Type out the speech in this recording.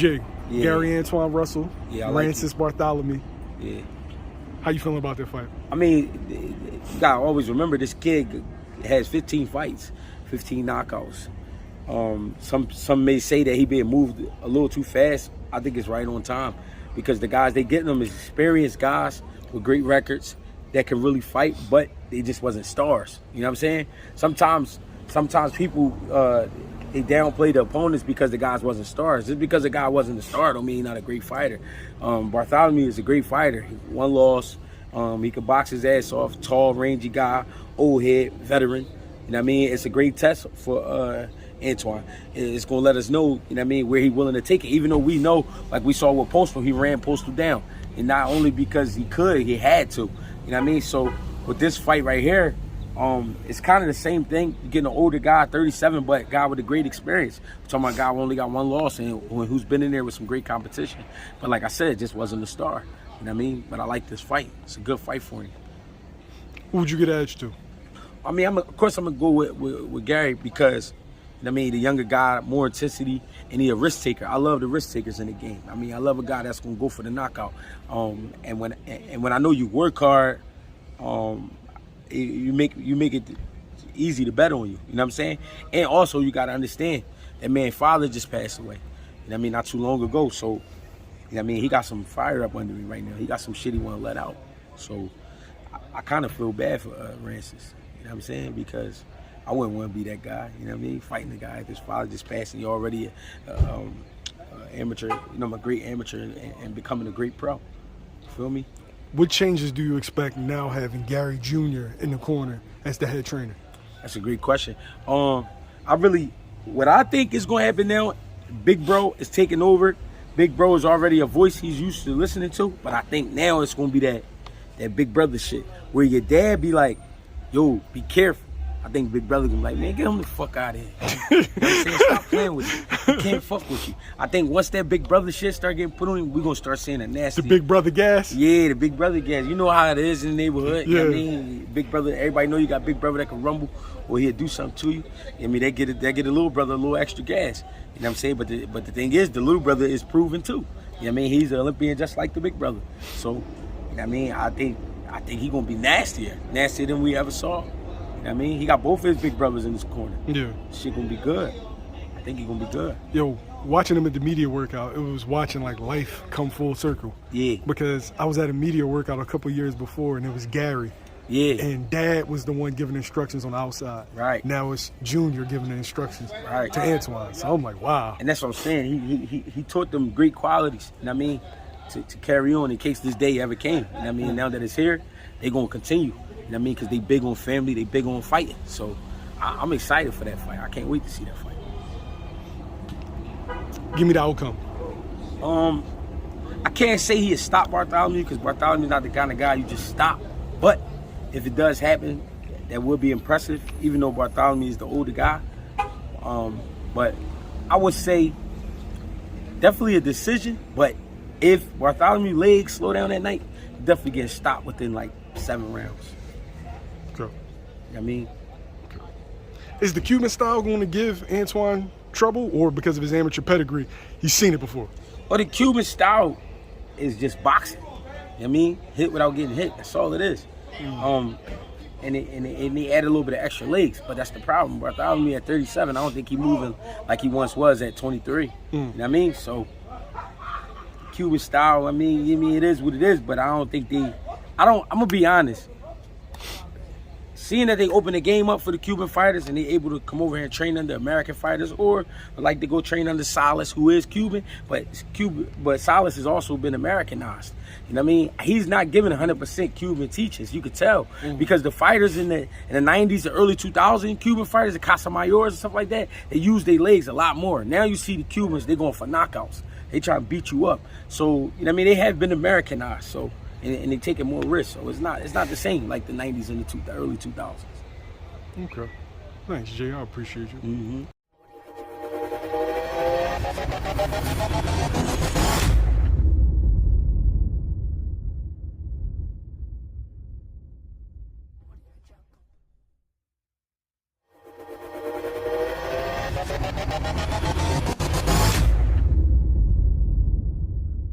Jay, Yeah. Gary Antuanne Russell, Yeah, I like Rances Barthelemy. Yeah. How you feeling about that fight? I mean, you gotta always remember this kid has 15 fights, 15 knockouts. Some may say that he being moved a little too fast. I think it's right on time because the guys they getting them is experienced guys with great records that can really fight, but they just wasn't stars. You know what I'm saying? Sometimes people they downplay the opponents because the guys wasn't stars. Just because the guy wasn't a star don't mean he's not a great fighter. Bartholomew is a great fighter. One loss. He could box his ass off. Tall, rangy guy, old head, veteran. You know what I mean? It's a great test for Antoine. It's going to let us know, you know what I mean, where he's willing to take it. Even though we know, like we saw with Postal, he ran Postal down. And not only because he could, he had to. You know what I mean? So with this fight right here, it's kind of the same thing. You're getting an older guy, 37, but a guy with a great experience. We're talking about a guy who only got one loss and who's been in there with some great competition. But like I said, just wasn't a star. You know what I mean? But I like this fight. It's a good fight for him. Who would you get edged to? I mean, of course I'm going to go with Gary because, you know what I mean, the younger guy, more intensity, and he a risk taker. I love the risk takers in the game. I mean, I love a guy that's going to go for the knockout. And when I know you work hard, you make it easy to bet on you. You know what I'm saying? And also, you got to understand that man's father just passed away. You know what I mean? Not too long ago. So, you know what I mean? He got some fire up under him right now. He got some shit he want to let out. So, I kind of feel bad for Rances. You know what I'm saying? Because I wouldn't want to be that guy. You know what I mean? Fighting the guy. His father just passed, and he already amateur. You know, I'm a great amateur and becoming a great pro. You feel me? What changes do you expect now having Gary Jr. in the corner as the head trainer? That's a great question. What I think is going to happen now, Big Bro is taking over. Big Bro is already a voice he's used to listening to, but I think now it's going to be that Big Brother shit where your dad be like, yo, be careful. I think Big Brother gonna be like, man, get him the fuck out of here. You know what I'm saying? Stop playing with you. He can't fuck with you. I think once that Big Brother shit start getting put on him, we're gonna start seeing a nasty. The Big Brother gas? Yeah, the Big Brother gas. You know how it is in the neighborhood. Yeah. You know what I mean? Big Brother, everybody know you got Big Brother that can rumble or he'll do something to you. I mean, they get a little brother a little extra gas. You know what I'm saying? But the thing is, the little brother is proven too. You know what I mean? He's an Olympian just like the Big Brother. So, you know what I mean? I think he's gonna be nastier than we ever saw. You know what I mean? He got both his big brothers in his corner. Yeah. Shit gonna be good. I think he's gonna be good. Yo, watching him at the media workout, it was watching like life come full circle. Yeah. Because I was at a media workout a couple years before, and it was Gary. Yeah. And Dad was the one giving instructions on the outside. Right. Now it's Junior giving the instructions right. to Antoine. So I'm like, wow. And that's what I'm saying. He taught them great qualities, you know what I mean, to carry on in case this day ever came. You know what I mean? Now that it's here, they're gonna continue. You know what I mean? Because they big on family, they big on fighting. So I'm excited for that fight. I can't wait to see that fight. Give me the outcome. I can't say he has stopped Bartholomew because Bartholomew's not the kind of guy you just stop. But if it does happen, that would be impressive, even though Bartholomew is the older guy. But I would say definitely a decision. But if Bartholomew's legs slow down that night, definitely getting stopped within like 7 rounds. Okay. You know what I mean? Okay. Is the Cuban style going to give Antoine trouble, or because of his amateur pedigree, he's seen it before? Well, the Cuban style is just boxing. You know what I mean? Hit without getting hit. That's all it is. And they add a little bit of extra legs, but that's the problem. Bartholomew at 37, I don't think he's moving like he once was at 23. You know what I mean? So Cuban style, I mean, it is what it is, but I don't think I'm gonna be honest. Seeing that they open the game up for the Cuban fighters and they're able to come over here and train under American fighters, or like to go train under Salas, who is Cuban, but Salas has also been Americanized. You know what I mean? He's not giving 100% Cuban teachings. You could tell because the fighters in the 90s, the early 2000s, Cuban fighters, the Casamayors and stuff like that, they use their legs a lot more. Now you see the Cubans, they're going for knockouts. They try to beat you up. So, you know what I mean? They have been Americanized. So, and they taking more risks. So it's not the same like the 90s and the early 2000s. Okay. Thanks, Jay. I appreciate you. Mm-hmm.